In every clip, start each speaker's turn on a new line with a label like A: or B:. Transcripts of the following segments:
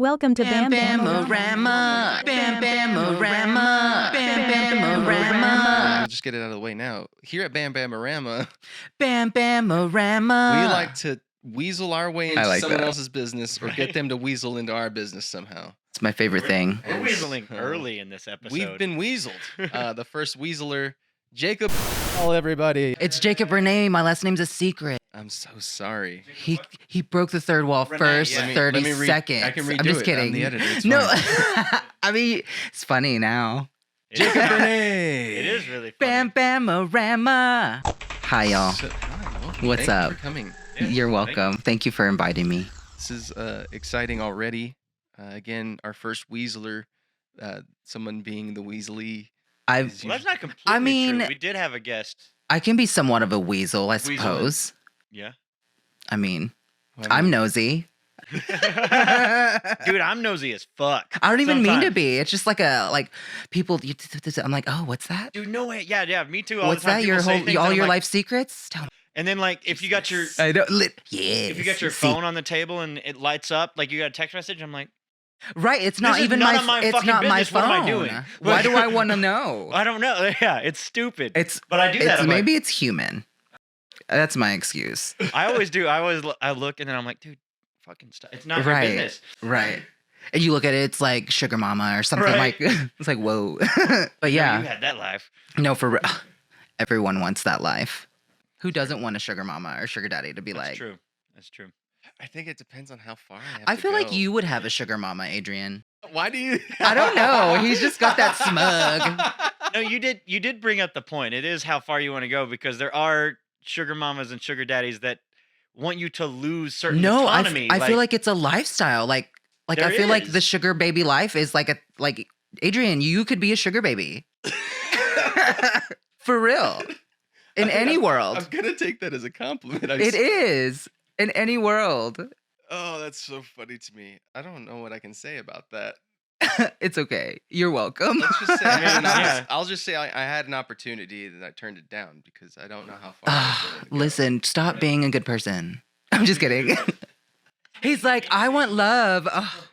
A: Welcome to
B: BamBam-O-Rama. BamBam-O-Rama. BamBam-O-Rama.
C: I'll just get it out of the way now. Here at BamBam-O-Rama,
B: BamBam-O-Rama.
C: we like to weasel our way into someone else's business or get them to weasel into our business somehow.
B: It's my favorite thing.
D: We're weaseling early in this episode.
C: We've been weaseled. The first weaseler, Jacob. Hello, everybody.
B: It's Jacob René. My last name's a secret.
C: I'm so sorry.
B: He broke the third wall first,
D: yeah.
B: 30
C: Let me
B: seconds.
C: I can redo
B: I'm just
C: it.
B: kidding.
C: I'm the editor. It's
B: No,
C: fine.
B: I mean, it's funny now.
C: Jacob René.
D: It is really funny.
B: BamBam-O-Rama. Hi, y'all. What's
C: Thank
B: up?
C: you for coming.
B: You're welcome. Thank you for inviting me.
C: This is exciting already. Again, our first weaseler, someone being the Weasley.
B: I've,
C: is
D: Well, that's not completely
B: I mean-
D: true. We did have a guest.
B: I can be somewhat of a weasel, I
C: Weasel.
B: suppose.
D: Yeah.
B: I mean,
C: Well,
B: I'm nosy.
D: Dude, I'm nosy as fuck.
B: I don't even mean to
D: Sometimes.
B: be. It's just like people. I'm like, oh, what's that?
D: Dude, no way. Yeah, me too. All
B: What's
D: the time.
B: that? Your
D: People say
B: whole,
D: things
B: all
D: and I'm
B: your
D: like-
B: life secrets? Tell me.
D: And then, like, if you got your
B: I don't. Yes.
D: if you got your
B: See,
D: phone on the table and it lights up, like you got a text message, I'm like,
B: right? It's not
D: This is
B: even
D: none
B: my.
D: of my
B: It's
D: fucking
B: not my
D: business.
B: phone.
D: What am I doing?
B: Why do I want to know?
D: I don't know. Yeah, it's stupid.
B: It's.
D: But I do that.
B: It's
D: I'm like-
B: maybe it's human. That's my excuse.
D: I always do. I look and then I'm like, dude, fucking stop. It's not your
B: Right.
D: business.
B: Right. And you look at it, it's like Sugar Mama or something
D: Right.
B: like. It's like whoa. But
D: You
B: yeah,
D: had that life.
B: no, for real. Everyone wants that life. Who doesn't want a sugar mama or sugar daddy to be
D: That's
B: like?
D: true. That's true.
C: I think it depends on how far I have
B: I
C: to
B: feel like
C: go.
B: you would have a sugar mama, Adrian.
C: Why do you?
B: I don't know. He's just got that smug.
D: No, you did bring up the point. It is how far you want to go because there are sugar mamas and sugar daddies that want you to lose certain
B: No,
D: autonomy.
B: I feel like it's a lifestyle. Like
D: There
B: I feel like
D: is.
B: the sugar baby life is like Adrian, you could be a sugar baby. For real. In any
C: I'm
B: world.
C: gonna take that as a compliment.
B: It is. In any world.
C: Oh, that's so funny to me. I don't know what I can say about that.
B: It's okay. You're welcome.
C: Let's just say I had an
D: Yeah.
C: I'll just say I had an opportunity and I turned it down because I don't know how far. I was
B: Ah,
C: willing to go.
B: listen, stop being a good person. I'm just kidding. He's like, I want love. Oh.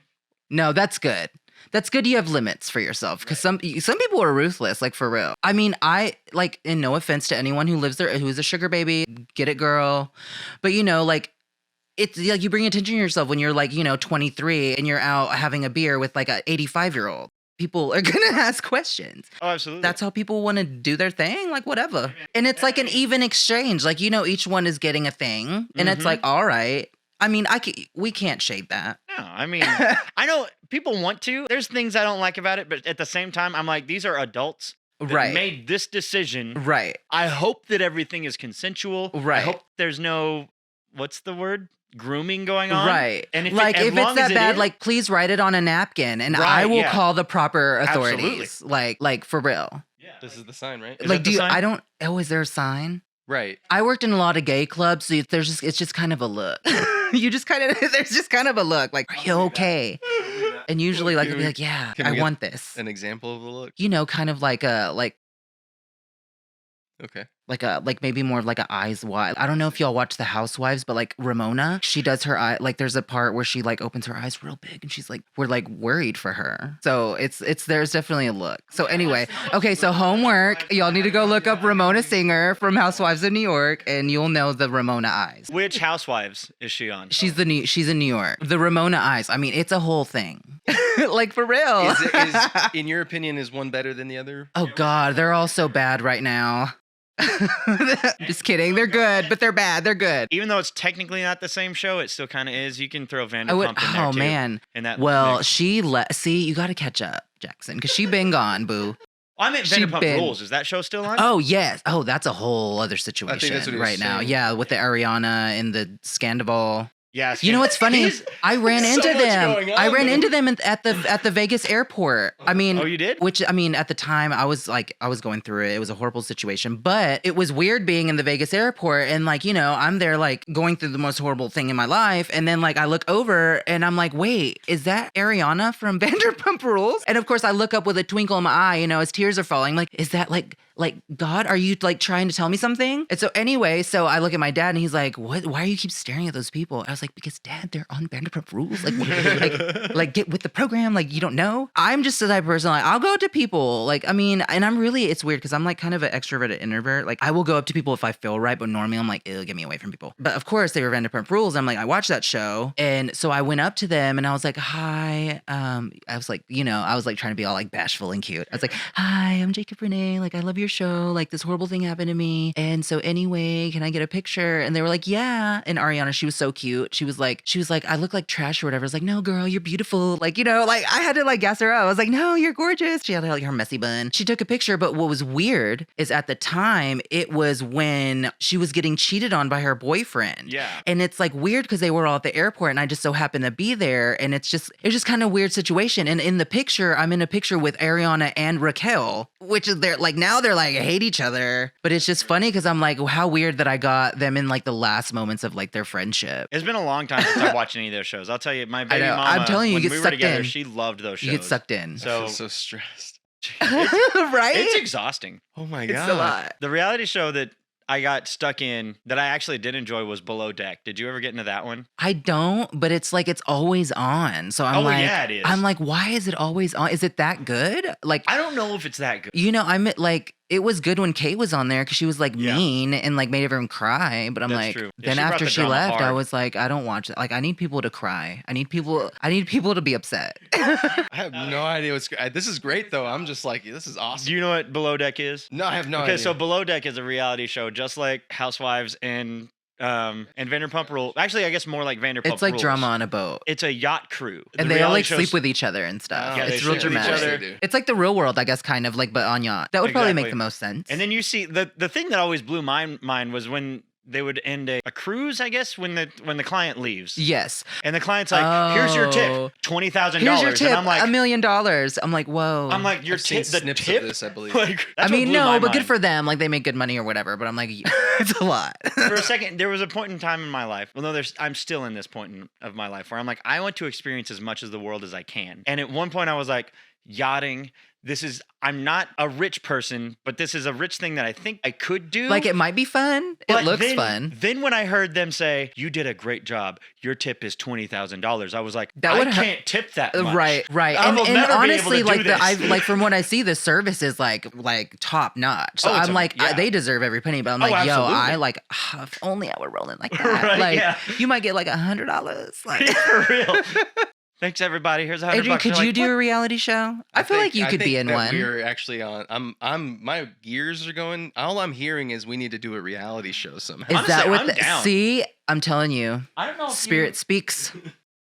B: No, that's good. That's good you have limits for yourself because some people are ruthless, like for real. I mean, and no offense to anyone who lives there, who's a sugar baby, get it, girl. But like, it's like you bring attention to yourself when you're like, 23 and you're out having a beer with like a 85-year-old. People are gonna ask questions.
D: oh, absolutely.
B: That's how people want to do their thing, like whatever. And it's like an even exchange. Like, each one is getting a thing. And it's
D: Mhm.
B: like, all right. I mean, we can't shade that.
D: No, I mean, I know people want to. There's things I don't like about it, but at the same time, I'm like, these are adults that
B: Right.
D: made this decision.
B: Right.
D: I hope that everything is consensual. I
B: Right.
D: hope there's no, what's the word? Grooming going on.
B: Right.
D: And if
B: like,
D: as
B: if
D: long
B: it's that
D: as it
B: bad,
D: is-
B: like, please write it on a napkin and I
D: Right,
B: will
D: yeah.
B: call the proper
D: Absolutely.
B: authorities. Like for real.
C: This is the sign, right?
D: Is
B: like,
D: that the sign?
B: I don't, is there a sign?
C: Right.
B: I worked in a lot of gay clubs, so it's just kind of a look. You just kind of, there's just kind of a look. Like, are you okay? And usually, like,
C: Can
B: I'll be
C: we-
B: like, yeah,
C: can we
B: I
C: get
B: want this.
C: An example of the look.
B: Kind of like
C: Okay.
B: like maybe more of like a eyes wide. I don't know if y'all watch The Housewives, but like Ramona, she does her eye, like there's a part where she like opens her eyes real big and she's like, we're like worried for her. So it's there's definitely a look. So anyway, okay, so homework, y'all need to go look up Ramona Singer from Housewives of New York and you'll know the Ramona eyes.
D: Which Housewives is she on?
B: She's in New York. The Ramona eyes. I mean, it's a whole thing. Like for real.
C: Is in your opinion, is one better than the other?
B: Oh God, they're all so bad right now. Just kidding. They're good, but they're bad. They're good.
D: Even though it's technically not the same show, it still kind of is. You can throw
B: I would.
D: Vanderpump in there
B: Oh
D: too.
B: man.
D: In that
B: Well,
D: mix.
B: see, you got to catch up, Jackson, because she been gone, boo.
D: I meant
B: she
D: Vanderpump
B: been-
D: Rules. Is that show still on?
B: Oh yes. Oh, that's a whole other situation
C: that's what he was
B: right now.
C: saying.
B: Yeah, with the Ariana and the scandal.
D: yeah.
B: You know what's funny?
D: He's-
B: I ran
C: so
B: into
C: much
B: them.
C: going
B: I
C: on
B: ran
C: there.
B: into them at the Vegas airport. I mean,
D: Oh, you did?
B: Which, I mean, at the time I was going through it. It was a horrible situation, but it was weird being in the Vegas airport and like, I'm there like going through the most horrible thing in my life. And then like I look over and I'm like, wait, is that Ariana from Vanderpump Rules? And of course I look up with a twinkle in my eye, as tears are falling. Like, is that like like, God, are you like trying to tell me something? And so anyway, so I look at my dad and he's like, what? Why are you keep staring at those people? I was like, because Dad, they're on Vanderpump Rules. Like get with the program. Like, you don't know. I'm just the type of person, like, I'll go up to people. Like, I mean, and I'm really, it's weird because I'm like kind of an extroverted introvert. Like, I will go up to people if I feel right, but normally I'm like, ew, get me away from people. But of course, they were Vanderpump Rules. I'm like, I watched that show. And so I went up to them and I was like, hi. I was like, I was like trying to be all like bashful and cute. I was like, hi, I'm Jacob René. Like, I love your show. Like, this horrible thing happened to me. And so anyway, can I get a picture? And they were like, yeah. And Ariana, she was so cute. She was like, I look like trash or whatever. I was like, no, girl, you're beautiful. Like, like I had to like gas her up. I was like, no, you're gorgeous. She had like her messy bun. She took a picture. But what was weird is at the time, it was when she was getting cheated on by her boyfriend.
D: Yeah.
B: And it's like weird because they were all at the airport and I just so happened to be there. And it's just kind of a weird situation. And in the picture, I'm in a picture with Ariana and Raquel, which is they're like, now they're like hate each other. But it's just funny because I'm like, well, how weird that I got them in like the last moments of like their friendship.
D: It's been a long time since I've watched any of those shows. I'll tell you, my baby mama,
B: I'm telling you,
D: when
B: you get
D: we were
B: sucked
D: together,
B: in.
D: she loved those shows.
B: You get sucked in.
C: I
D: So,
C: feel so stressed.
B: Right?
D: it's exhausting.
C: Oh my
B: It's
C: God.
B: a lot.
D: The reality show that I got stuck in that I actually did enjoy was Below Deck. Did you ever get into that one?
B: I don't, but it's like it's always on. So I'm like,
D: yeah, it is.
B: I'm like, why is it always on? Is it that good? Like,
D: I don't know if it's that good.
B: I'm like, it was good when Kate was on there because she was like
D: Yeah.
B: mean and like made everyone cry. But I'm
D: That's
B: like,
D: true. Yeah,
B: then
D: she brought
B: after
D: the
B: she
D: drama
B: left, I
D: hard.
B: was like, I don't watch it. Like, I need people to cry. I need people to be upset.
C: I have no idea this is great though. I'm just like, this is awesome.
D: Do you know what Below Deck is?
C: No, I have no
D: Okay,
C: idea.
D: so Below Deck is a reality show just like Housewives and Vanderpump Rules. Actually, I guess more like Vanderpump
B: It's like
D: Rules.
B: drama on a boat.
D: It's a yacht crew.
B: And
D: The
B: they all
D: reality
B: like
D: shows-
B: sleep with each other and stuff.
C: Yeah,
B: It's
C: they
B: real
C: sleep with each
B: dramatic.
C: other. They do.
B: It's like the real world, I guess, kind of like, but on yacht. That would probably make
D: Exactly.
B: the most sense.
D: And then you see the thing that always blew my mind was when they would end a cruise, I guess, when the client leaves.
B: yes.
D: And the client's like, here's your
B: Oh.
D: tip, $20,000.
B: Here's your tip,
D: And I'm like,
B: $1 million. I'm like, whoa.
D: I'm like, your
C: I've seen
D: tip, the
C: snips
D: tip.
C: of this, I believe.
D: Like,
B: I
D: that's what
B: mean,
D: blew my
B: no, but good
D: mind.
B: for them. Like, they make good money or whatever. But I'm like, it's a lot.
D: For a second, there was a point in time in my life. Well, no, I'm still in this point of my life where I'm like, I want to experience as much of the world as I can. And at one point, I was like, yachting. I'm not a rich person, but this is a rich thing that I think I could do.
B: Like, it might be fun.
D: But
B: It looks
D: then,
B: fun.
D: Then when I heard them say, you did a great job, your tip is $20,000, I was like,
B: That would
D: I
B: ha-
D: can't tip that much.
B: Right.
D: I
B: And,
D: will
B: and
D: never be able
B: honestly,
D: to do
B: like
D: this.
B: like from what I see, the service is like top notch. So
D: Oh, it's
B: I'm like,
D: yeah.
B: they deserve every penny. But I'm
D: Oh,
B: like, yo,
D: absolutely.
B: I like, if only I were rolling like that.
D: Right,
B: like,
D: yeah.
B: you might get like $100. Like,
D: For real. Thanks, everybody. Here's $100.
B: Adrian, could
D: They're
B: you
D: like,
B: do
D: "What?"
B: a reality show? I feel like you could be in
C: that
B: one.
C: We're actually on. My gears are going. All I'm hearing is we need to do a reality show somehow.
B: Is
D: Honestly,
B: that what
D: I'm
B: the
D: down.
B: see? I'm telling you,
D: I don't know if
B: spirit speaks.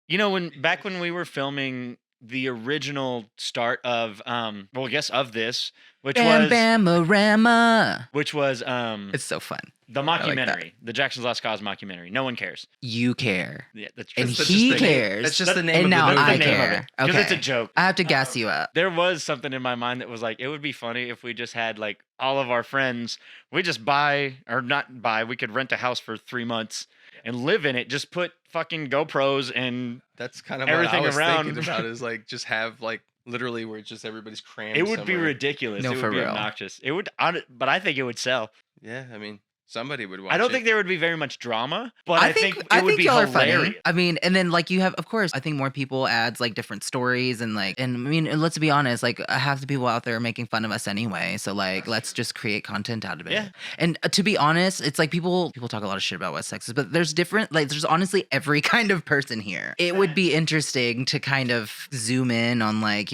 D: You know, back when we were filming the original start of I guess of this, which was
B: BamBam-O-Rama. It's so fun.
D: the
B: like
D: mockumentary,
B: that.
D: the Jackson's Lost Cause mockumentary. No one cares.
B: You care.
D: Yeah, that's
B: And
D: true.
B: he
C: just the name-
B: cares.
C: That's just the
D: That-
C: name
B: and
C: of
B: now
C: the movie.
B: I
D: the name of
B: care.
D: it, 'cause
B: Okay.
D: it's a joke.
B: I have to gas you up.
D: There was something in my mind that was like, it would be funny if we just had like all of our friends, we just we could rent a house for 3 months and live in it. Just put fucking GoPros and
C: That's kind of
D: everything
C: what I was
D: around.
C: thinking about. Is like just have like literally where it's just everybody's crammed.
D: it would be
C: somewhere.
D: ridiculous.
B: No,
D: It would
B: for
D: be
B: real.
D: obnoxious. It would, but I think it would sell.
C: Yeah, I mean, somebody would watch.
D: I don't
C: it.
D: think there would be very much drama, but I think it would be
B: y'all are
D: hilarious.
B: funny. I mean, and then like you have, of course, I think more people adds like different stories and like, and I mean, and let's be honest, like half the people out there are making fun of us anyway. So like, let's just create content out of it.
D: Yeah.
B: And to be honest, it's like people talk a lot of shit about West Texas, but there's there's honestly every kind of person here. It would be interesting to kind of zoom in on like,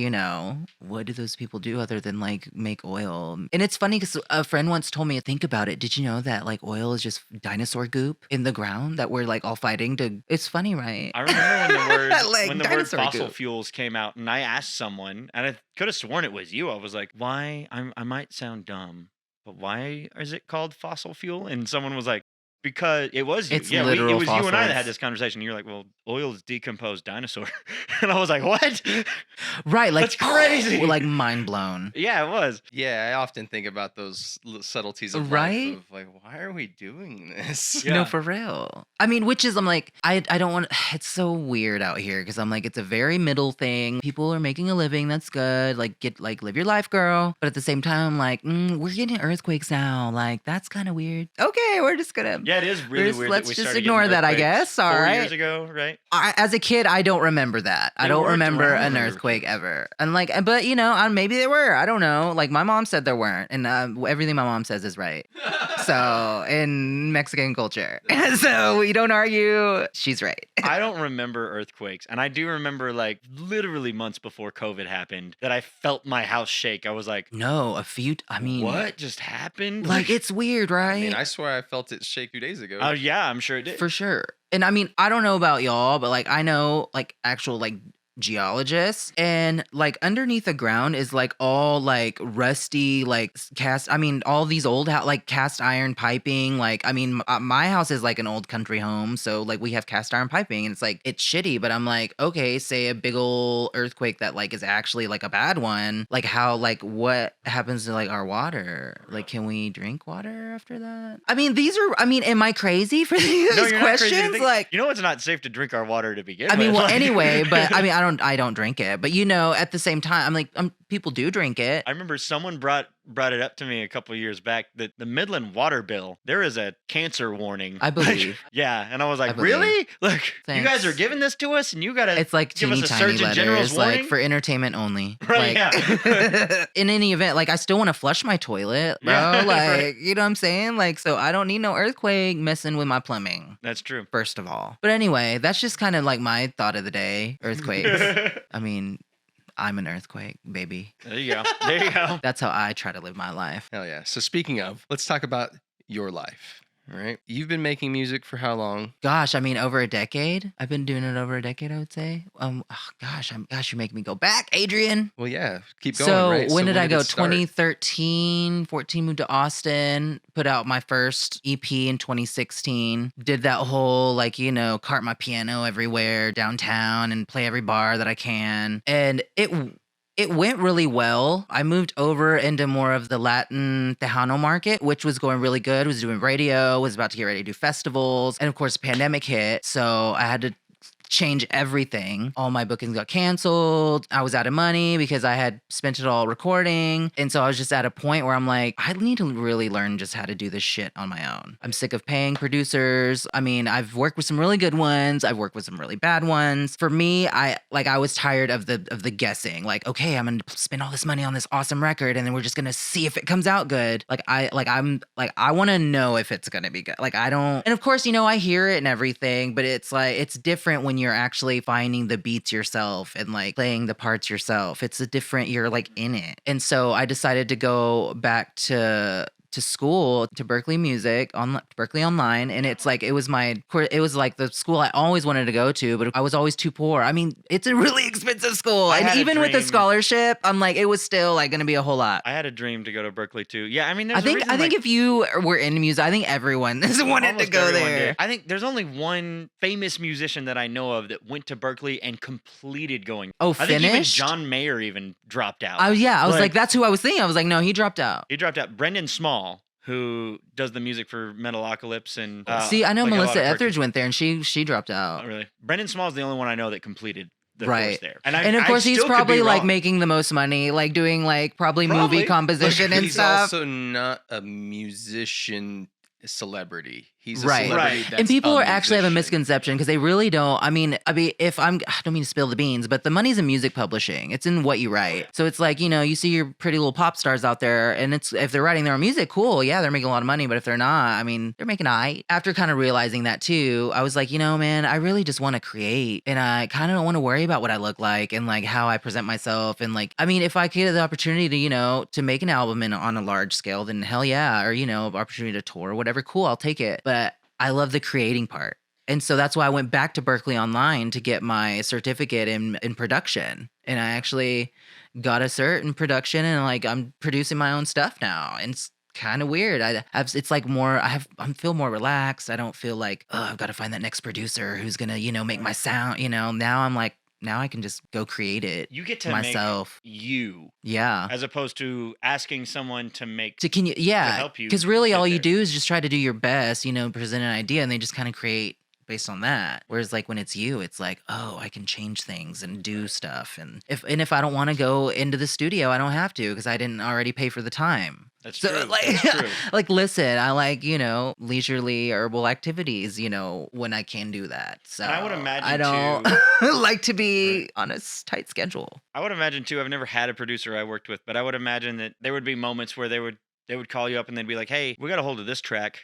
B: what do those people do other than like make oil? And it's funny because a friend once told me, think about it. Did you know that like oil is just dinosaur goop in the ground that we're like all fighting to? It's funny, right?
D: I remember when the word
B: Like
D: when the word
B: dinosaur
D: fossil
B: goop.
D: fuels came out, and I asked someone, and I could have sworn it was you. I was like, "Why?" I might sound dumb, but why is it called fossil fuel? And someone was like, because it was you.
B: It's
D: Yeah, it
B: literal
D: was you and I that
B: fossils.
D: had this conversation. You're like, well, oil is decomposed dinosaur. And I was like, what?
B: Right, like
D: That's crazy.
B: like mind blown.
D: Yeah, it was.
C: Yeah, I often think about those subtleties of
B: Right?
C: life of like, why are we doing this?
D: Yeah.
B: No, for real. I mean, which is, I'm like, I don't want, it's so weird out here because I'm like, it's a very middle thing. People are making a living. That's good. Like, live your life, girl. But at the same time, I'm like, we're getting earthquakes now. Like, that's kind of weird. Okay, we're just gonna.
D: Yeah, it is really
B: Just-
D: weird.
B: let's
D: that we
B: just
D: started
B: ignore
D: getting
B: that, I
D: earthquakes
B: guess. All
D: 4
B: right.
D: years ago, right?
B: As a kid, I don't remember that. I
D: They
B: don't
D: weren't
B: remember
D: around
B: an
D: when
B: earthquake
D: earthquakes.
B: ever. And like, but you know, maybe there were. I don't know. Like my mom said there weren't, and everything my mom says is right. So in Mexican culture, so we don't argue. She's right.
D: I don't remember earthquakes. And I do remember, like, literally months before COVID happened, that I felt my house shake. I was like,
B: No, a few. I mean,
D: what just happened?
B: Like it's weird, right?
C: I mean, I swear I felt it shake 2 days ago.
D: Oh, yeah, I'm sure it did.
B: For sure. And I mean, I don't know about y'all, but like I know like actual like geologists, and like underneath the ground is like all like rusty like all these old like cast iron piping. Like I mean my house is like an old country home, so like we have cast iron piping and it's like it's shitty, but I'm like, okay, say a big old earthquake that like is actually like a bad one, like how like what happens to like our water? Like can we drink water after that? I mean am I crazy for these
D: No, you're not crazy to
B: questions?
D: think-
B: Like
D: you know, it's not safe to drink our water to begin
B: I mean,
D: with.
B: well,
D: Like-
B: anyway, but I mean, I don't drink it, but you know, at the same time, I'm like, people do drink it.
D: I remember someone brought it up to me a couple years back that the Midland water bill, there is a cancer warning.
B: I believe.
D: Yeah, and I was
B: I
D: like,
B: believe.
D: really? Like, you guys
B: Thanks.
D: are giving this to us, and you gotta
B: It's like
D: give us
B: teeny
D: a
B: tiny
D: Surgeon General's
B: letters, like
D: warning?
B: for entertainment only.
D: Right,
B: Like,
D: yeah.
B: in any event, like I still want to flush my toilet, bro.
D: Yeah,
B: Like,
D: right.
B: you know what I'm saying? Like, so I don't need no earthquake messing with my plumbing.
D: That's true.
B: First of all, but anyway, that's just kind of like my thought of the day. Earthquakes. I mean, I'm an earthquake, baby.
D: There you go. There you go.
B: That's how I try to live my life.
C: Hell yeah. So speaking of, let's talk about your life. All right. You've been making music for how long?
B: Gosh, I mean, over a decade. I've been doing it over a decade, I would say. Gosh, you're making me go back, Adrian.
C: Well, yeah. Keep going.
B: So
C: right?
B: when did I go?
C: it start?
B: 2013, 14, moved to Austin, put out my first EP in 2016. Did that whole, like, you know, cart my piano everywhere downtown and play every bar that I can. And it went really well. I moved over into more of the Latin Tejano market, which was going really good. Was doing radio, was about to get ready to do festivals. And of course, the pandemic hit. So I had to change everything. All my bookings got canceled. I was out of money because I had spent it all recording. And so I was just at a point where I'm like, I need to really learn just how to do this shit on my own. I'm sick of paying producers. I mean, I've worked with some really good ones. I've worked with some really bad ones. For me, I was tired of the guessing. Like, okay, I'm going to spend all this money on this awesome record and then we're just going to see if it comes out good. I want to know if it's going to be good. Like I don't. And of course, you know, I hear it and everything, but it's like it's different when you're actually finding the beats yourself and like playing the parts yourself. It's a different, you're like in it. And so I decided to go back to school, to Berkeley Music, on Berkeley Online. And it's like, it was like the school I always wanted to go to, but I was always too poor. I mean, it's a really expensive school.
D: I
B: And
D: had a
B: even with the
D: dream.
B: scholarship, I'm like, it was still like going to be a whole lot.
D: I had a dream to go to Berkeley too. Yeah, I mean, there's
B: I think
D: a reason,
B: if you were into music, I think everyone wanted to
D: almost
B: go
D: everyone
B: there.
D: did. I think there's only one famous musician that I know of that went to Berkeley and completed going.
B: Oh,
D: I think even
B: finished?
D: John Mayer even dropped out.
B: Oh yeah, I was like,
D: Like-
B: that's who I was thinking. I was like, no, he dropped out.
D: He dropped out. Brendan Small, who does the music for Metalocalypse and
B: See, I know
D: like a lot
B: Melissa
D: of
B: Etheridge
D: cartoons.
B: went there, and she dropped
D: Oh,
B: out.
D: really? Brendan Small is the only one I know that completed the
B: Right.
D: course there.
B: And of course, he's
D: still could be
B: probably like
D: wrong.
B: making the most money, like doing like probably
D: Probably.
B: movie composition
C: But
B: and
C: he's
B: stuff.
C: also not a musician celebrity. He's a
B: Right.
C: celebrity
D: Right.
C: that's
B: And people
C: a
B: actually have a
C: musician.
B: misconception because they really don't. I mean, if I don't mean to spill the beans, but the money's in music publishing. It's in what you write. So it's like, you know, you see your pretty little pop stars out there, and it's if they're writing their own music, cool, yeah, they're making a lot of money. But if they're not, I mean, they're making After kind of realizing that too, I was like, you know, man, I really just want to create, and I kind of don't want to worry about what I look like and like how I present myself, and like, I mean, if I get the opportunity to, you know, to make an album on a large scale, then hell yeah, or you know, opportunity to tour, whatever, cool, I'll take it. But I love the creating part. And so that's why I went back to Berkeley Online to get my certificate in production. And I actually got a cert in production, and like I'm producing my own stuff now. And kind of weird. It's like more, I feel more relaxed. I don't feel like, oh, I've got to find that next producer who's going to, make my sound, now I'm like, now I can just go create it
D: You get to
B: myself.
D: make you,
B: Yeah.
D: as opposed to asking someone to make
B: Can you, yeah.
D: help you
B: Because really
D: get
B: all you
D: there.
B: do is just try to do your best, present an idea and they just kind of create based on that. Whereas like when it's you, it's like, oh, I can change things and do stuff. And if I don't want to go into the studio, I don't have to because I didn't already pay for the time.
D: That's
B: So
D: true.
B: like,
D: That's true.
B: like listen, I like, leisurely herbal activities, when I can do that. So
D: And I would imagine,
B: I don't
D: too-
B: like to be
D: Right.
B: on a tight schedule.
D: I would imagine too. I've never had a producer I worked with, but I would imagine that there would be moments where they would call you up and they'd be like, "Hey, we got a hold of this track.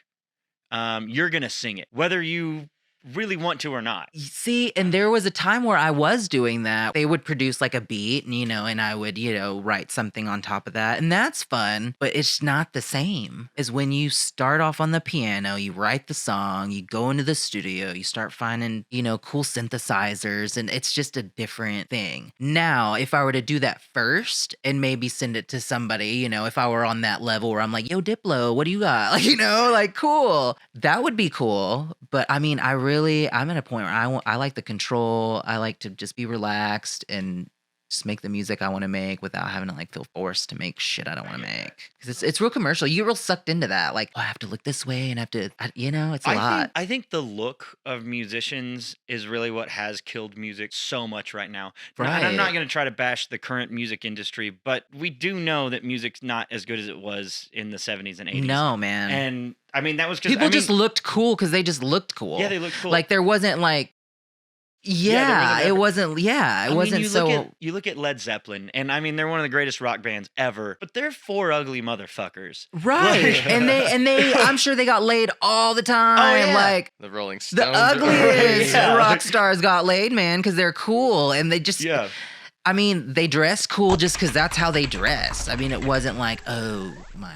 D: You're gonna sing it, whether you really want to or not."
B: See, and there was a time where I was doing that. They would produce like a beat, and I would, write something on top of that. And that's fun, but it's not the same as when you start off on the piano, you write the song, you go into the studio, you start finding, cool synthesizers, and it's just a different thing. Now, if I were to do that first and maybe send it to somebody, if I were on that level where I'm like, yo, Diplo, what do you got? Like, cool. That would be cool. But I mean, I'm at a point where I like the control. I like to just be relaxed and just make the music I want to make without having to like feel forced to make shit I don't want to make. Because it's real commercial. You're real sucked into that. Like, oh, I have to look this way and I have to, it's a lot.
D: I think the look of musicians is really what has killed music so much right now. And I'm not
B: Right.
D: going to try to bash the current music industry, but we do know that music's not as good as it was in the 70s and 80s.
B: No, man.
D: And I mean, that was because
B: People just looked cool because they just looked cool.
D: Yeah, they looked cool.
B: Like there wasn't like,
D: there wasn't
B: it
D: I
B: wasn't
D: mean,
B: so.
D: you look at Led Zeppelin, and I mean, they're one of the greatest rock bands ever, but they're four ugly motherfuckers.
B: Right.
D: Like-
B: and they I'm sure they got laid all the time.
D: yeah.
B: Like
C: The Rolling
B: the
C: Stones.
B: ugliest
D: Yeah.
B: rock stars got laid, man, because they're cool and they just
D: Yeah.
B: I mean, they dress cool just because that's how they dress. I mean, it wasn't like, oh, my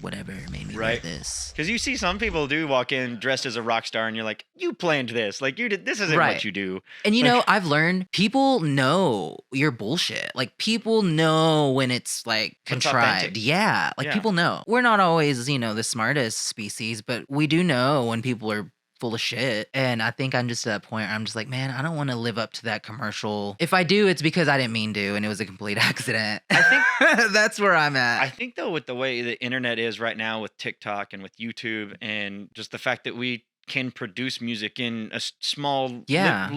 B: whatever made me
D: Right.
B: like this.
D: Because you see some people do walk in dressed as a rock star, and you're like, you planned this. Like, you did. This isn't
B: Right.
D: what you do.
B: And
D: Like-
B: I've learned people know your bullshit. Like people know when it's like
D: It's
B: contrived.
D: authentic.
B: Yeah. Like
D: Yeah.
B: people know. We're not always, the smartest species, but we do know when people are full of shit. And I think I'm just at that point where I'm just like, man, I don't want to live up to that commercial. If I do, it's because I didn't mean to and it was a complete accident.
D: I think
B: that's where I'm at.
D: I think though, with the way the internet is right now, with TikTok and with YouTube, and just the fact that we can produce music in a small
B: Yeah.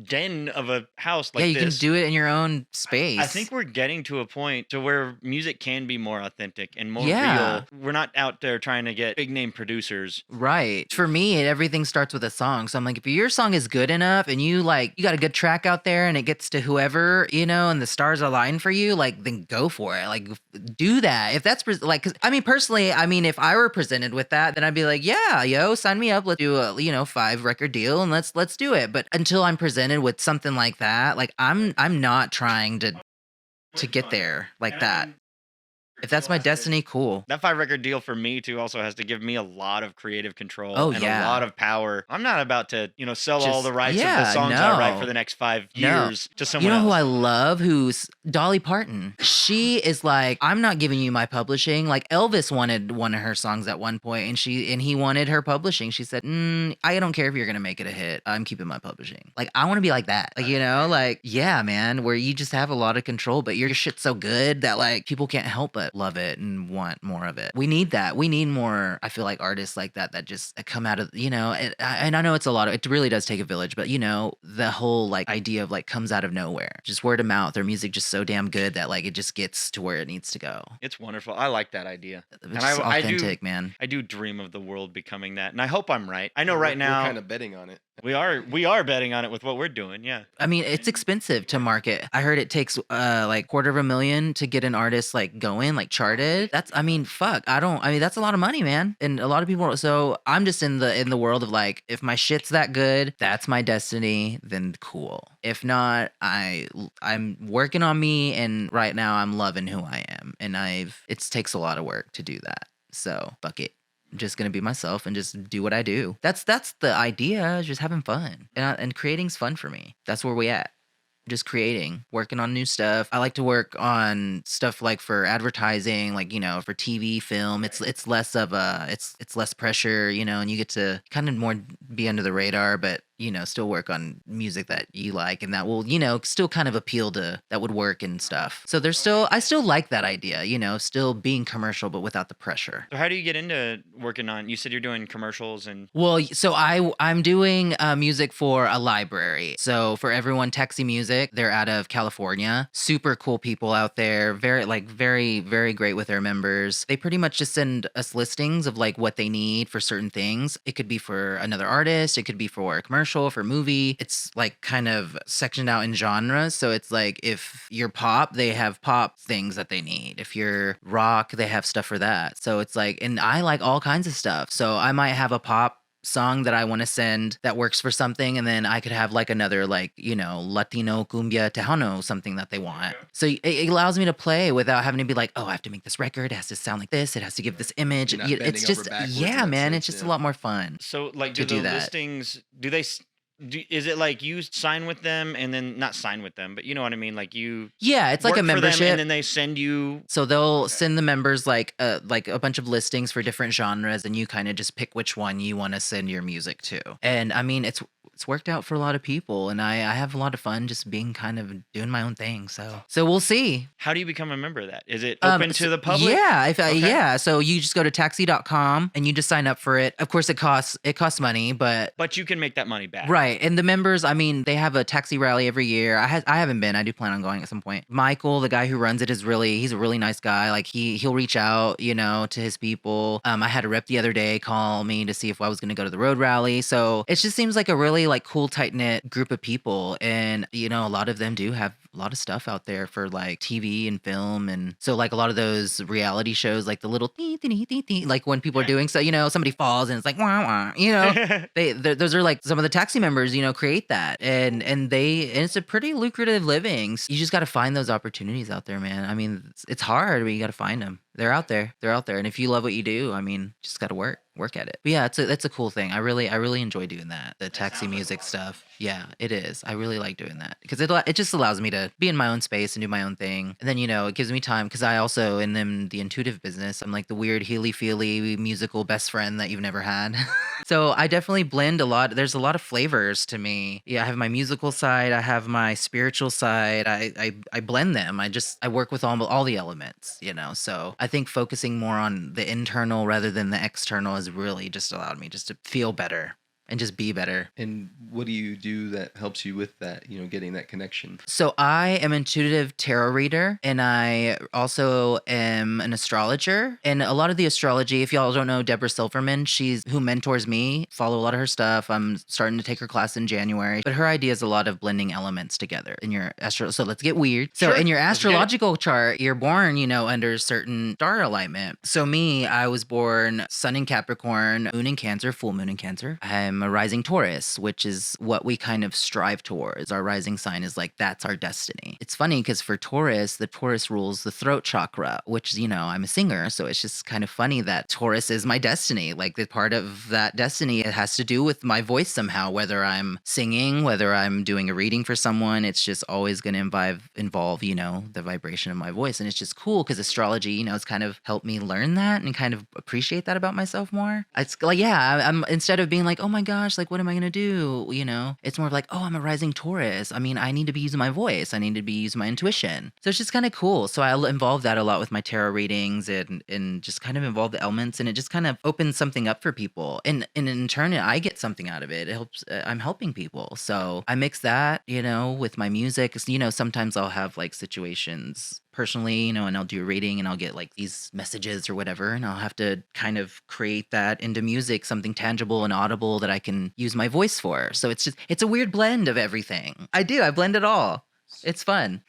D: den of a house like
B: yeah, you
D: this.
B: can do it in your own space.
D: I think we're getting to a point to where music can be more authentic and more
B: Yeah.
D: real. We're not out there trying to get big name producers.
B: Right. For me, everything starts with a song. So I'm like, if your song is good enough and you got a good track out there and it gets to whoever, and the stars align for you, like, then go for it. Like, do that. If that's cause I mean, personally, if I were presented with that, then I'd be like, yeah, yo, sign me up. Let's do a, 5 record deal and let's do it. But until I'm presented with something like that, like I'm not trying to get there like that. If that's my destiny, cool.
D: That 5 record deal for me too also has to give me a lot of creative control
B: Oh,
D: and
B: yeah.
D: a lot of power. I'm not about to, sell all
B: Just-
D: the rights of
B: yeah,
D: the songs I write
B: no.
D: for the next 5
B: No.
D: years to someone
B: You know
D: else.
B: who I love? Who's Dolly Parton. She is like, I'm not giving you my publishing. Like Elvis wanted one of her songs at one point, and he wanted her publishing. She said, I don't care if you're gonna make it a hit. I'm keeping my publishing. Like I want to be like that. Like like yeah, man, where you just have a lot of control, but your shit's so good that like people can't help but love it and want more of it. We need that. We need more. I feel like artists like that just come out of and I know it's a lot of. It really does take a village, but the whole like idea of like comes out of nowhere, just word of mouth. Their music just so damn good that like it just gets to where it needs to go.
D: It's wonderful. I like that idea.
B: It's
D: And
B: just
D: I do-
B: authentic, man.
D: I do dream of the world becoming that, and I hope I'm right. I know right
C: We're
D: now
C: kind of betting on it.
D: we are betting on it with what we're doing. Yeah.
B: I mean, it's expensive to market. I heard it takes like $250,000 to get an artist like going, like charted. Fuck. That's a lot of money, man. And a lot of people. So I'm just in the world of like, if my shit's that good, that's my destiny. Then cool. If not, I'm working on me, and right now I'm loving who I am, and it takes a lot of work to do that. So fuck it. I'm just gonna be myself and just do what I do. That's the idea. Is just having fun, and creating's fun for me. That's where we at. just creating, working on new stuff. I like to work on stuff like for advertising, like, for TV, film. It's less of a, it's less pressure, and you get to kind of more be under the radar, but still work on music that you like and that will, still kind of appeal to, that would work and stuff. So I still like that idea, still being commercial, but without the pressure.
D: So how do you get into working on, you said you're doing commercials and.
B: Well, so I'm doing music for a library. So for Everyone Taxi Music, they're out of California. Super cool people out there. Very, very great with their members. They pretty much just send us listings of like what they need for certain things. It could be for another artist. It could be for a commercial, for movie. It's like kind of sectioned out in genres. So it's like if you're pop, they have pop things that they need. If you're rock, they have stuff for that. So it's like, and I like all kinds of stuff. So I might have a pop song that I want to send that works for something, and then I could have like another Latino cumbia tejano, something that they want. So it allows me to play without having to be like, oh, I have to make this record, it has to sound like this, it has to give this image. It's just it's just a lot more fun.
D: So like do the listings, is it like you sign with them and then not sign with them, but you know what I mean? Like you
B: it's like a membership,
D: and then they send you.
B: So they'll send the members like a bunch of listings for different genres, and you kind of just pick which one you want to send your music to. And I mean, it's worked out for a lot of people, and I have a lot of fun just being kind of doing my own thing. So we'll see.
D: How do you become a member of that? Is it open to the public?
B: Yeah. So you just go to taxi.com and you just sign up for it. Of course, it costs money, but
D: you can make that money back.
B: Right. And the members, I mean, they have a taxi rally every year. I haven't been. I do plan on going at some point. Michael, the guy who runs it, he's a really nice guy. Like he'll reach out, to his people. I had a rep the other day call me to see if I was going to go to the road rally. So it just seems like a really like cool, tight knit group of people. And, a lot of them do have a lot of stuff out there for like TV and film. And so like a lot of those reality shows, like the little like when people are doing so, somebody falls and it's like, wah, wah, those are like some of the taxi members, create that. And it's a pretty lucrative living. You just got to find those opportunities out there, man. I mean, it's hard, but you got to find them. They're out there. And if you love what you do, I mean, just got to work at it. But yeah, that's a cool thing. I really enjoy doing that. The taxi music stuff. Yeah, it is. I really like doing that because it just allows me to be in my own space and do my own thing. And then, it gives me time because I also in the intuitive business, I'm like the weird healy-feely musical best friend that you've never had. So I definitely blend a lot. There's a lot of flavors to me. Yeah, I have my musical side. I have my spiritual side. I blend them. I work with all the elements, So I think focusing more on the internal rather than the external has really just allowed me just to feel better and just be better.
C: And what do you do that helps you with that, getting that connection?
B: So I am an intuitive tarot reader, and I also am an astrologer. And a lot of the astrology, if y'all don't know Deborah Silverman, she's who mentors me, follow a lot of her stuff. I'm starting to take her class in January. But her idea is a lot of blending elements together in your so let's get weird. So in your astrological chart, you're born, under certain star alignment. So me, I was born Sun in Capricorn, Moon in Cancer, full moon in Cancer. I'm a rising Taurus, which is what we kind of strive towards. Our rising sign is like, that's our destiny. It's funny because for Taurus, the Taurus rules the throat chakra, which, I'm a singer. So it's just kind of funny that Taurus is my destiny. Like the part of that destiny, it has to do with my voice somehow, whether I'm singing, whether I'm doing a reading for someone, it's just always going to involve, the vibration of my voice. And it's just cool because astrology, it's kind of helped me learn that and kind of appreciate that about myself more. It's like, I'm instead of being like, oh my gosh, like, what am I going to do? It's more of like, oh, I'm a rising Taurus. I mean, I need to be using my voice. I need to be using my intuition. So it's just kind of cool. So I involve that a lot with my tarot readings and just kind of involve the elements, and it just kind of opens something up for people. And in turn, I get something out of it. It helps. I'm helping people. So I mix that, with my music. Sometimes I'll have like situations personally, and I'll do a reading and I'll get like these messages or whatever, and I'll have to kind of create that into music, something tangible and audible that I can use my voice for. So it's a weird blend of everything. I blend it all. It's fun.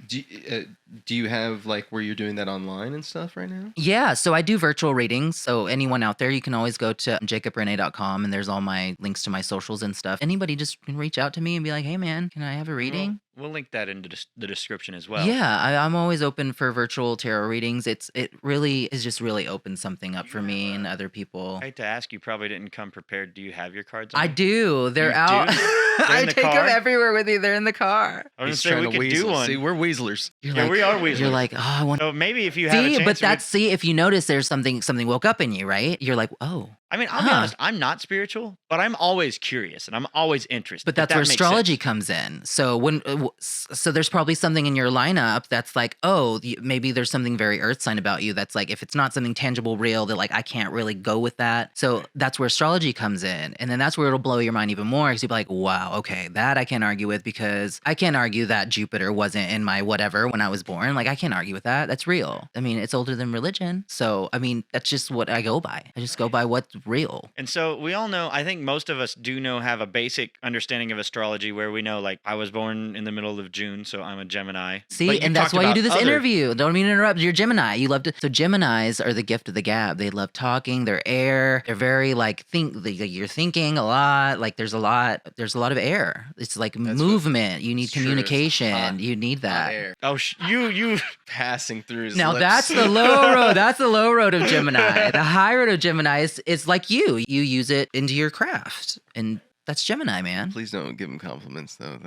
C: do you have like where you're doing that online and stuff right now?
B: Yeah, so I do virtual readings. So anyone out there, you can always go to jacobrene.com and there's all my links to my socials and stuff. Anybody just can reach out to me and be like, hey man, can I have a reading?
D: We'll link that into the description as well.
B: Yeah, I'm always open for virtual tarot readings. It really is just really opened something up for me and other people.
D: I hate to ask, you probably didn't come prepared. Do you have your cards on?
B: I do. They're
D: You
B: out.
D: do? They're
B: I
D: in the
B: take
D: car?
B: them everywhere with me. They're in the car.
D: I was
C: He's
D: gonna say
C: trying
D: we
C: to
D: could do
C: weasel.
D: one.
C: See, we're weaslers.
B: You're
D: We are weaslers.
B: You're like, oh, I want.
D: So maybe if you have a
B: See,
D: chance,
B: but
D: we
B: that's if you notice there's something woke up in you, right? You're like, oh.
D: I mean, I'll be honest. I'm not spiritual, but I'm always curious and I'm always interested.
B: But
D: if
B: that's
D: that
B: where
D: makes
B: astrology
D: sense.
B: comes in. So so there's probably something in your lineup that's like, oh, maybe there's something very earth sign about you that's like, if it's not something tangible, real, that like I can't really go with that. So that's where astrology comes in, and then that's where it'll blow your mind even more because you'll be like, wow, okay, that I can't argue with because I can't argue that Jupiter wasn't in my whatever when I was born. Like I can't argue with that. That's real. I mean, it's older than religion. So I mean, that's just what I go by. I just go by what's real.
D: And so we all know, I think most of us have a basic understanding of astrology where we know, like, I was born in the middle of June, so I'm a Gemini.
B: See,
D: But you
B: and that's
D: talked
B: why you
D: about
B: do this
D: other-
B: interview. Don't mean to interrupt. You're Gemini. You love to. So Geminis are the gift of the gab. They love talking. They're air. They're very like you're thinking a lot. Like there's a lot of air. It's like movement. You need
C: it's true. It's
B: communication.
C: hot.
B: You need that.
C: Air
D: Oh, you.
C: passing through his
B: Now
C: lips.
B: that's the low road. That's the low road of Gemini. The high road of Gemini is like you. You use it into your craft, and that's Gemini, man.
C: Please don't give him compliments though.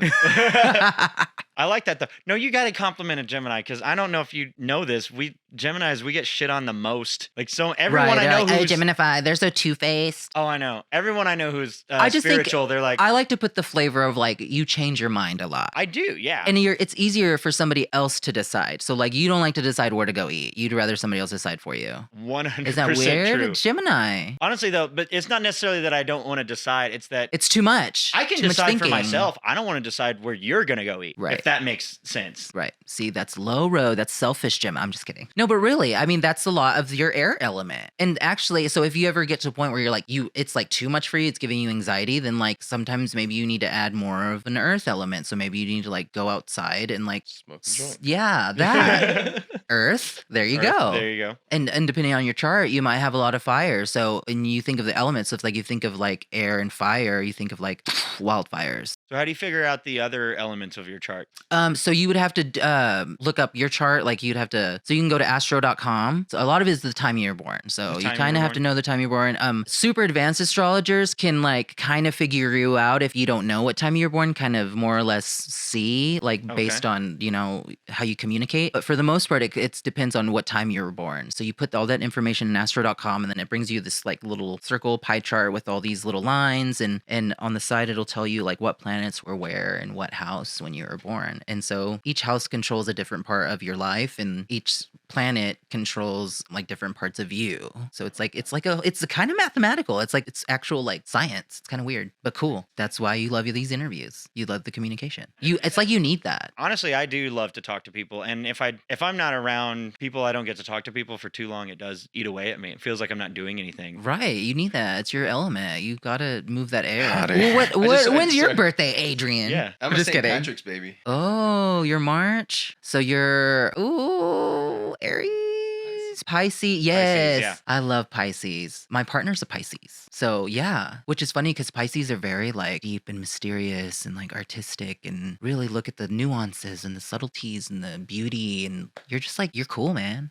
D: I like that though. No, you got to compliment a Gemini because I don't know if you know this. Geminis, we get shit on the most. Like so, everyone
B: Right,
D: I
B: they're
D: know
B: like, hey,
D: who's
B: Gemini, they're so two-faced.
D: oh, I know everyone I know who's
B: I just think-
D: spiritual. They're like,
B: I like to put the flavor of like you change your mind a lot.
D: I do, yeah.
B: And it's easier for somebody else to decide. So like you don't like to decide where to go eat. You'd rather somebody else decide for you.
D: 100%
B: Is that weird?
D: true.
B: Gemini.
D: Honestly, though, but it's not necessarily that I don't want to decide. It's that
B: It's too much.
D: I can
B: Too much
D: decide for
B: thinking.
D: myself. I don't want to decide where you're gonna go eat.
B: Right.
D: If that makes sense.
B: Right. See, that's low road. That's selfish, Jim. I'm just kidding. No, but really, I mean, that's a lot of your air element. And actually, so if you ever get to a point where you're like, it's like too much for you, it's giving you anxiety, then like sometimes maybe you need to add more of an earth element. So maybe you need to like go outside and like,
C: Smoke a joint.
B: yeah, that earth. There you go.
D: There you go.
B: And depending on your chart, you might have a lot of fire. So, and you think of the elements, so if like you think of like air and fire, you think of like wildfires.
D: So how do you figure out the other elements of your chart?
B: So you would have to look up your chart. Like you'd have to, so you can go to astro.com. So a lot of it is the time you're born. So
D: The
B: you
D: time
B: kind
D: you
B: of
D: were
B: have to know the time you're born. Super advanced astrologers can like kind of figure you out if you don't know what time you're born, kind of more or less see, like based on, you know, how you communicate. But for the most part, it depends on what time you were born. So you put all that information in astro.com and then it brings you this like little circle pie chart with all these little lines. And on the side, it'll tell you like what planets were where and what house when you were born. And so each house controls a different part of your life and each planet controls like different parts of you. So it's kind of mathematical. It's actual like science. It's kind of weird, but cool. That's why you love these interviews. You love the communication. It's like you need that.
D: Honestly, I do love to talk to people, and if I'm not around people, I don't get to talk to people for too long. It does eat away at me. It feels like I'm not doing anything.
B: Right. You need that. It's your element. You gotta move that air.
C: Hotter.
B: Well, when's your birthday, Adrian?
D: Yeah.
C: I'm
B: just
C: a St.
B: kidding.
C: Patrick's baby.
B: Oh, you're March. So you're Aries. Pisces. Yes.
D: yeah.
B: I love Pisces. My partner's a Pisces. So yeah, which is funny because Pisces are very like deep and mysterious and like artistic and really look at the nuances and the subtleties and the beauty. And you're just like, you're cool, man.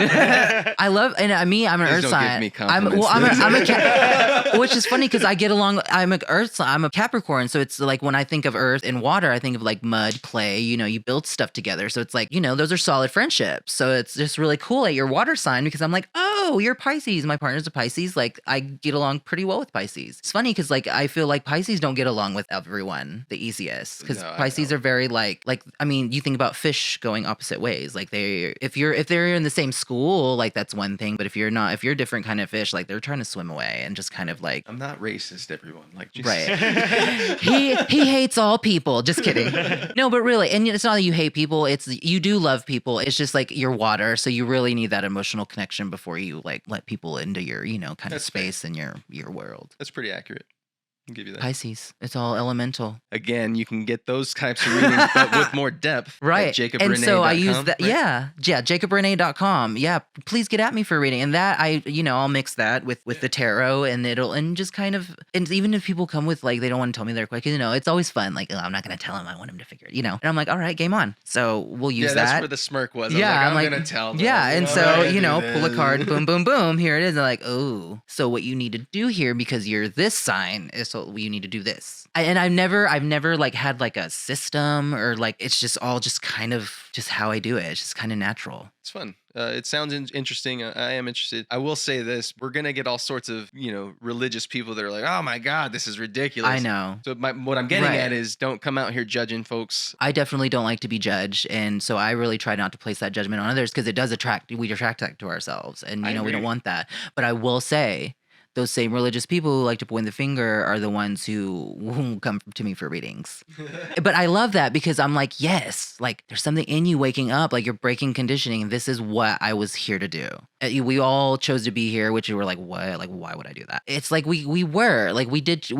B: I love, and me, I'm an
C: Please
B: earth
C: don't
B: sign.
C: give me compliments.
B: I'm a which is funny because I get along. I'm an earth sign. I'm a Capricorn, so it's like when I think of earth and water, I think of like mud, clay. You know, you build stuff together, so it's like, you know, those are solid friendships. So it's just really cool at your water sign because I'm like, oh, you're Pisces. My partner's a Pisces. Like I get along pretty well with Pisces. It's funny because like I feel like Pisces don't get along with everyone the easiest because
C: No, I
B: Pisces
C: know.
B: are very like I mean, you think about fish going opposite ways. Like if they're in the same school, like that's one thing. But if you're a different kind of fish, like they're trying to swim away and just kind of like
C: I'm not racist, everyone. Like, just...
B: right. he hates all people. Just kidding. No, but really, and it's not that you hate people. It's you do love people. It's just like you're water, so you really need that emotional connection before you like let people into your kind of
C: That's fair.
B: space in your world.
C: That's pretty accurate. I'll give you that.
B: Pisces. It's all elemental.
C: Again, you can get those types of readings, but with more depth.
B: Right.
C: At JacobRené.com,
B: and so I use that.
C: right?
B: Yeah. JacobRené.com. Yeah. Please get at me for a reading. And that I'll mix that with the tarot and just kind of, and even if people come with like, they don't want to tell me they're quick, it's always fun. Like, oh, I'm not going to tell them. I want them to figure it, and I'm like, all right, game on. So we'll use that.
C: That's where the smirk was.
B: Yeah.
C: I'm going to tell them.
B: Yeah. And so, pull a
C: this.
B: card, boom, boom, boom. Here it is. They're like, oh, so what you need to do here, because you're this sign, is so you need to do this. I've never like had like a system or like, it's just all just kind of just how I do it. It's just kind of natural.
C: It's fun. It sounds interesting. I am interested. I will say this. We're going to get all sorts of, religious people that are like, oh my God, this is ridiculous.
B: I know.
C: So what I'm getting at is don't come out here judging folks.
B: I definitely don't like to be judged. And so I really try not to place that judgment on others because we attract that to ourselves. And, we don't want that. But I will say, those same religious people who like to point the finger are the ones who come to me for readings. But I love that because I'm like, yes, like there's something in you waking up, like you're breaking conditioning. This is what I was here to do. We all chose to be here, which we were like, what? Like, why would I do that? It's like we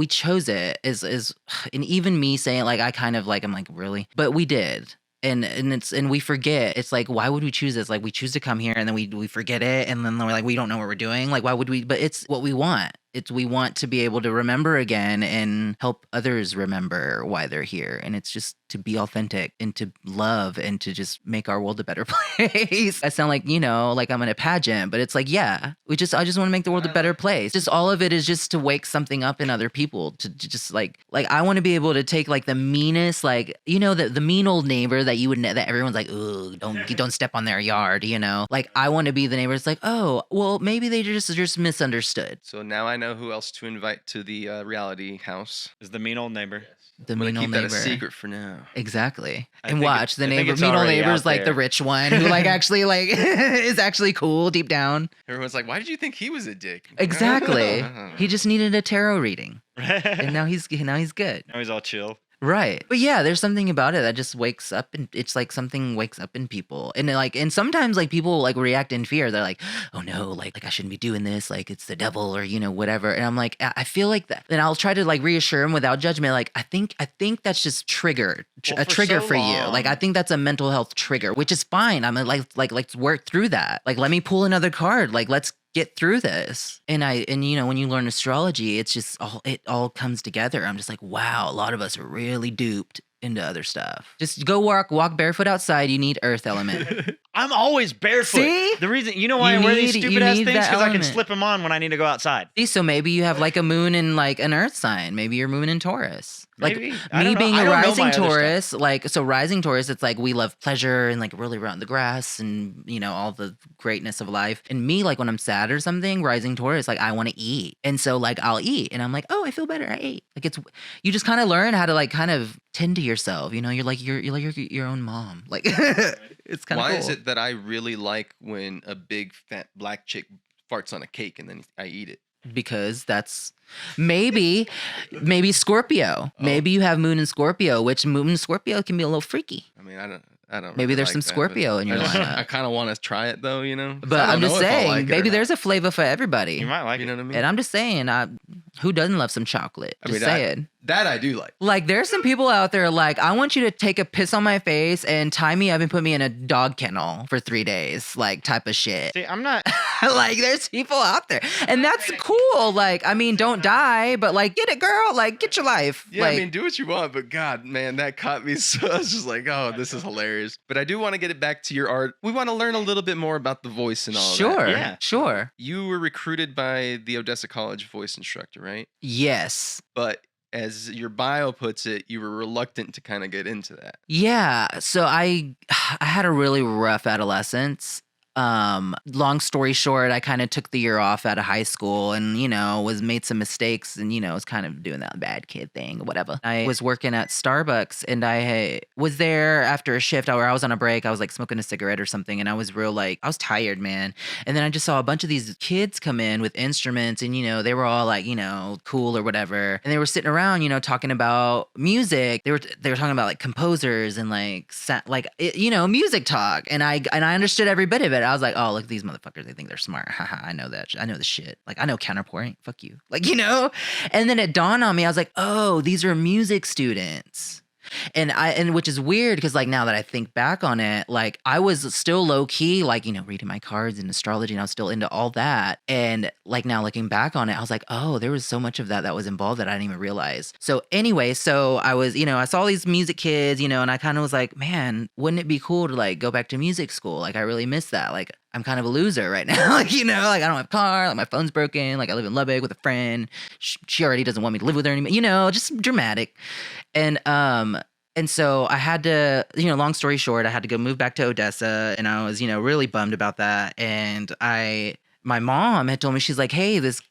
B: chose it and even me saying like, I kind of like, I'm like, really? But we did. And we forget. It's like, why would we choose this? Like, we choose to come here and then we forget it, and then we're like, we don't know what we're doing. Like, why would we? But it's what we want. We want to be able to remember again and help others remember why they're here. And it's just to be authentic and to love and to just make our world a better place. I sound like, like I'm in a pageant, but it's like, yeah, I just want to make the world a better place. Just all of it is just to wake something up in other people to just like I want to be able to take like the meanest, like, the mean old neighbor that you would, that everyone's like, ooh, don't step on their yard, like I want to be the neighbor. It's like, oh, well, maybe they just misunderstood.
C: So now I know who else to invite to the reality house.
D: Is the mean old neighbor.
B: The mean old
C: keep
B: neighbor.
C: that a secret for now.
B: Exactly.
D: I
B: And
D: think
B: watch the
D: mean
B: old neighbor is like the rich one who like actually like is actually cool deep down.
C: Everyone's like, why did you think he was a dick?
B: Exactly. He just needed a tarot reading. And now he's good.
D: Now he's all chill.
B: Right. But yeah, there's something about it that just wakes up, and it's like something wakes up in people. And sometimes like people like react in fear. They're like, oh no, like I shouldn't be doing this. Like it's the devil or, whatever. And I'm like, I feel like that. And I'll try to like reassure him without judgment. Like, I think that's just a trigger for you. Like, I think that's a mental health trigger, which is fine. I'm like, let's work through that. Like, let me pull another card. Like, let's get through this. And when you learn astrology, it's just it all comes together. I'm just like, wow, a lot of us are really duped into other stuff. Just go walk barefoot outside. You need earth element.
D: I'm always barefoot.
B: See?
D: The reason, why I wear these stupid ass things? Because I can
B: element.
D: slip them on when I need to go outside.
B: See, so maybe you have like a moon in like an earth sign. Maybe you're moon in Taurus. Like
D: Maybe. I
B: me
D: don't know.
B: being
D: I
B: a
D: don't know
B: rising
D: my other
B: Taurus, rising Taurus, it's like we love pleasure and like really around the grass and all the greatness of life. And me, like when I'm sad or something, rising Taurus, like I want to eat. And so like I'll eat and I'm like, oh, I feel better. I ate. Like you just kind of learn how to like kind of tend to yourself. You're like your own mom. Like it's kind of cool.
C: Why is it that I really like when a big fat black chick farts on a cake and then I eat it?
B: Because that's maybe Scorpio.
C: Oh.
B: Maybe you have moon in Scorpio, which moon in Scorpio can be a little freaky.
C: I mean, I don't.
B: Maybe
C: really
B: there's
C: like
B: some
C: that,
B: Scorpio
C: but
B: in your lineup.
C: I kind of want to try it though,
B: But I'm just saying, maybe there's a flavor for everybody.
D: You might like
C: You
D: it.
C: know what I mean?
B: And I'm just saying, who doesn't love some chocolate? Just saying.
C: That I do like.
B: Like, there's some people out there like, I want you to take a piss on my face and tie me up and put me in a dog kennel for 3 days, like type of shit.
D: See, I'm not.
B: Like, there's people out there. And that's cool. Like, I mean, don't die, but like, get it, girl. Like, get your life.
C: Yeah,
B: like,
C: I mean, do what you want, but God, man, that caught me so. I was just like, oh, this is hilarious. But I do want to get it back to your art. We want to learn a little bit more about the voice and all
B: sure,
C: that.
D: Yeah.
B: Sure.
C: You were recruited by the Odessa College voice instructor, right?
B: Yes.
C: But as your bio puts it, you were reluctant to kind of get into that.
B: Yeah. So I had a really rough adolescence. Long story short, I kind of took the year off out of high school and, was made some mistakes and, was kind of doing that bad kid thing or whatever. I was working at Starbucks and I was there after a shift where I was on a break. I was like smoking a cigarette or something and I was I was tired, man. And then I just saw a bunch of these kids come in with instruments and, they were all like, cool or whatever. And they were sitting around, talking about music. They were talking about like composers and like music talk. And I understood every bit of it. I was like, oh, look, these motherfuckers, they think they're smart. Haha, I know that. I know the shit. Like, I know counterpoint. Fuck you. Like, you know? And then it dawned on me, I was like, oh, these are music students. And which is weird because like now that I think back on it, like I was still low key, like, you know, reading my cards and astrology, and I was still into all that. And like now looking back on it, I was like, oh, there was so much of that was involved that I didn't even realize. So anyway, so I was, you know, I saw these music kids, you know, and I kind of was like, man, wouldn't it be cool to like go back to music school? Like I really miss that. Like I'm kind of a loser right now. Like, you know, like I don't have a car, like my phone's broken, like I live in Lubbock with a friend. She already doesn't want me to live with her anymore, you know, just dramatic. And so I had to, you know, long story short, I had to go move back to Odessa, and I was, you know, really bummed about that. And my mom had told me, she's like, hey, this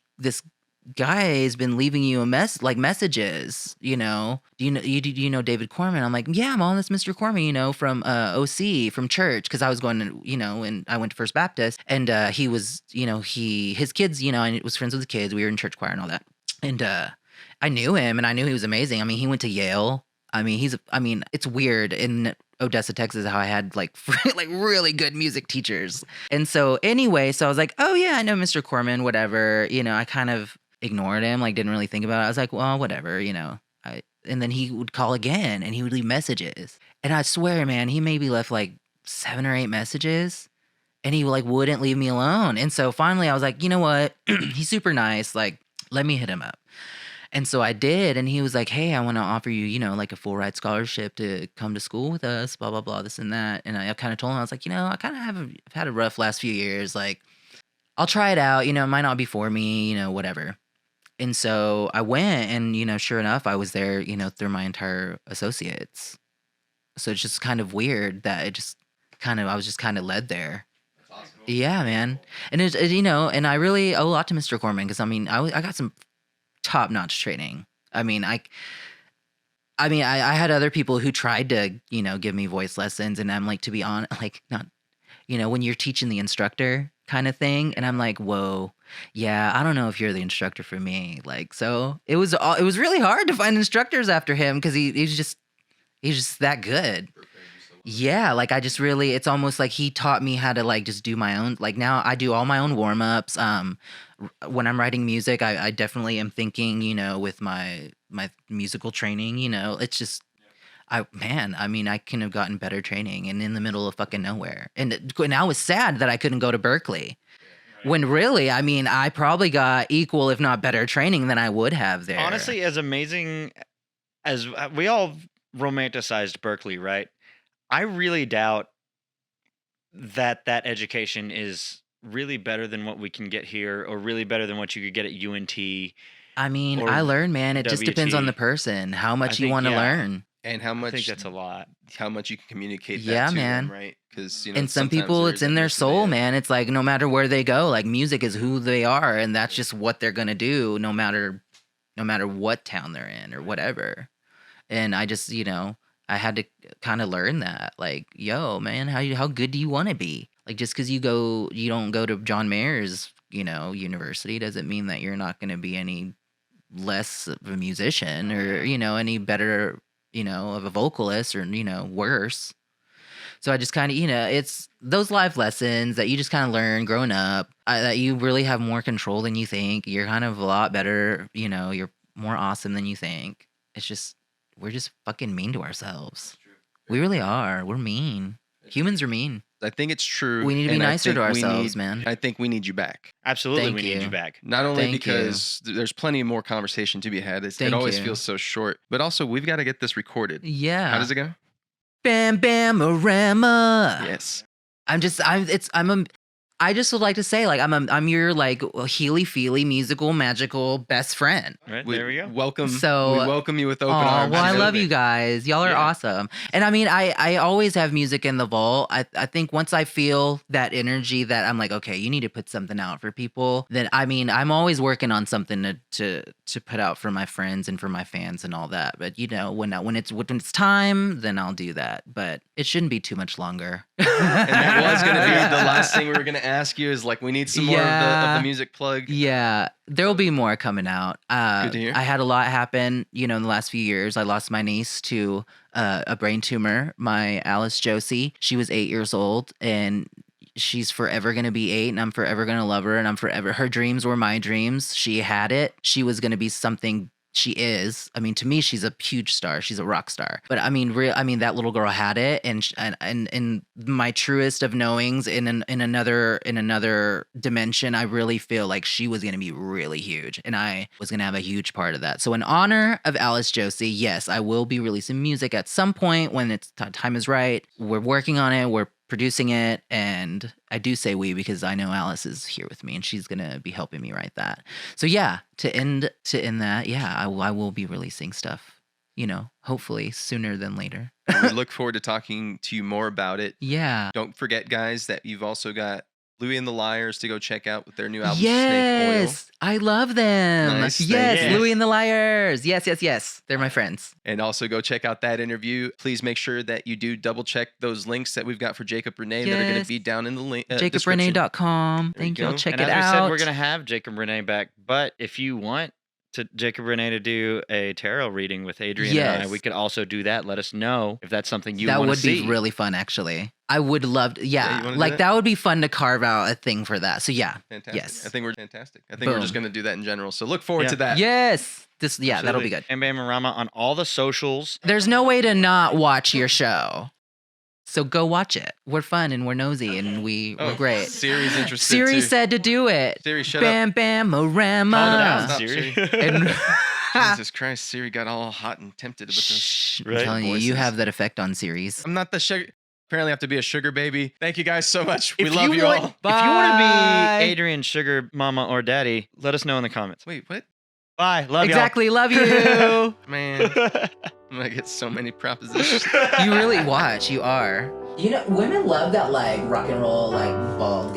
B: guy has been leaving you messages, you know, do you know David Corman? I'm like, yeah, Mom, that's Mr. Corman, you know, from OC, from church. Cause I was going to, you know, and I went to First Baptist, and he was, you know, his kids, you know, I was friends with the kids. We were in church choir and all that. And I knew him, and I knew he was amazing. I mean, he went to Yale. I mean, it's weird in Odessa, Texas, how I had like really good music teachers. And so anyway, so I was like, oh yeah, I know Mr. Corman, whatever. You know, I kind of ignored him, like didn't really think about it. I was like, well, whatever, you know. And then he would call again, and he would leave messages. And I swear, man, he maybe left like 7 or 8 messages, and he like wouldn't leave me alone. And so finally I was like, you know what? He's super nice. Like, let me hit him up. And so I did, and he was like, hey, I want to offer you, you know, like a full ride scholarship to come to school with us, blah, blah, blah, this and that. And I kind of told him, I was like, you know, I kind of I've had a rough last few years. Like, I'll try it out, you know, it might not be for me, you know, whatever. And so I went, and, you know, sure enough, I was there, you know, through my entire associates. So it's just kind of weird that I was just kind of led there.
C: That's awesome.
B: Yeah, man. And it, you know, and I really owe a lot to Mr. Corman, because I mean, I got some top-notch training. I mean, I had other people who tried to, you know, give me voice lessons, and I'm like, to be honest, like, not, you know, when you're teaching the instructor kind of thing, and I'm like, whoa, yeah, I don't know if you're the instructor for me. Like, so it was really hard to find instructors after him, because he's just that good. Yeah, like I just really, it's almost like he taught me how to like just do my own, like now I do all my own warm-ups. When I'm writing music, I definitely am thinking, you know, with my musical training, you know, it's just, I mean, I can have gotten better training, and in the middle of fucking nowhere. And I was sad that I couldn't go to Berkeley. When really, I mean, I probably got equal, if not better training than I would have there.
D: Honestly, as amazing as we all romanticized Berkeley, right? I really doubt that education is really better than what we can get here, or really better than what you could get at UNT.
B: I mean, I learned, man, it just depends on the
D: WT.
B: person, how much you want to learn.
C: And how
D: I think
C: much
D: that's a lot.
C: how much you can communicate that
B: Yeah,
C: to
B: man.
C: them, right? Because, you know,
B: And some
C: sometimes
B: people,
C: there
B: it's
C: is
B: in
C: that
B: their soul,
C: mismatch.
B: man. It's like no matter where they go, like music is who they are, and that's just what they're gonna do, no matter what town they're in or whatever. And I just, you know, I had to kind of learn that, like, yo, man, how good do you want to be? Like, just because you don't go to John Mayer's, you know, university, doesn't mean that you're not going to be any less of a musician, or, you know, any better, you know, of a vocalist, or, you know, worse. So I just kind of, you know, it's those life lessons that you just kind of learn growing up, that you really have more control than you think. You're kind of a lot better, you know, you're more awesome than you think. It's just, we're just fucking mean to ourselves. We really are. We're mean. Humans are mean.
C: I think it's true.
B: We need to be
C: and I
B: nicer to
C: think we
B: ourselves,
C: need-
B: man.
C: I think we need you back.
D: Absolutely,
B: Thank
D: we need
B: you.
D: you back.
C: Not only
B: Thank
C: because there's plenty more conversation to be had. It
B: Thank
C: always
B: you.
C: feels so short, but also we've got to get this recorded.
B: Yeah.
C: How does it go?
B: BamBamORama.
C: Yes.
B: I just would like to say, like, I'm your like healy feely musical magical best friend.
D: Right, there we go.
C: Welcome.
B: So-
C: we welcome you with open
B: Oh,
C: arms.
B: well, I love
C: Absolutely.
B: you guys. Y'all are
C: Yeah.
B: awesome. And I mean, I always have music in the vault. I think once I feel that energy that I'm like, okay, you need to put something out for people, then I mean, I'm always working on something to put out for my friends and for my fans and all that. But you know, when it's time, then I'll do that. But it shouldn't be too much longer.
C: And that was going to be the last thing we were going to ask you, is like, we need some more of
B: Yeah.
C: the music plug.
B: Yeah, there'll be more coming out.
C: Good to hear.
B: I had a lot happen, you know, in the last few years. I lost my niece to a brain tumor, my Alice Josie. She was 8 years old, and she's forever gonna be 8, and I'm forever gonna love her, and her dreams were my dreams. She had it. She was gonna be something. She is. I mean, to me, she's a huge star. She's a rock star. But I mean, that little girl had it, and my truest of knowings, in another dimension, I really feel like she was gonna be really huge, and I was gonna have a huge part of that. So, in honor of Alice Josie, yes, I will be releasing music at some point when it's time is right. We're working on it. We're producing it, and I do say we because I know Alice is here with me and she's gonna be helping me write that. So yeah, to end that, yeah, I will be releasing stuff, hopefully sooner than later.
C: We look forward to talking to you more about it.
B: Yeah.
C: Don't forget, guys, that you've also got Louie and the Liars to go check out with their new album,
B: Yes,
C: Snake
B: I love them.
C: Nice,
B: Yes,
C: thank you.
B: Louie and the Liars. Yes. They're my friends.
C: Oil. And also go check out that interview. Please make sure that you do double check those links that we've got for Jacob René that are going
B: Yes.
C: to be down in the link. description.
B: JacobRené.com.
C: There you
B: Thank you.
C: go.
B: I'll check
D: And
B: it
D: as we
B: out.
D: said, we're gonna have Jacob René back, but if you want Jacob René to do a tarot reading with Adrian and I,
B: Yes.
D: we could also do that. Let us know if that's something you
B: That
D: want to
B: would
D: see.
B: be really fun, actually. I would love to,
C: Yeah, you wanna do that?
B: that would be fun to carve out a thing for that. So yeah.
C: Fantastic.
B: Yes.
C: I think we're fantastic. I think we're just
B: Boom.
C: going to do that in general. So look forward
D: Yeah.
C: to that.
B: Yes. That'll be good.
D: And BamBam-O-Rama on all the socials.
B: There's no way to not watch your show. So go watch it. We're fun and we're nosy and we're great.
C: Siri's interested
B: Siri
C: too.
B: said to do it.
C: Siri, shut up.
D: Calm it
B: BamBam-O-Rama.
D: down,
C: Stop,
D: Siri.
B: And
C: Jesus Christ, Siri got all hot and tempted with this.
B: Shh, I'm
D: Right?
B: telling you, you
C: Voices.
B: have that effect on series.
C: I'm not the sugar. Apparently, I have to be a sugar baby. Thank you guys so much. We
D: If
C: love you
D: want-
C: all.
D: If you want to
B: Bye.
D: be Adrian's sugar mama or daddy, let us know in the comments.
C: Wait, what?
D: Bye. Love
B: Exactly. Love you.
C: Man,
D: y'all.
C: I'm gonna get so many propositions.
B: You really watch. You are. Women love that rock and roll bald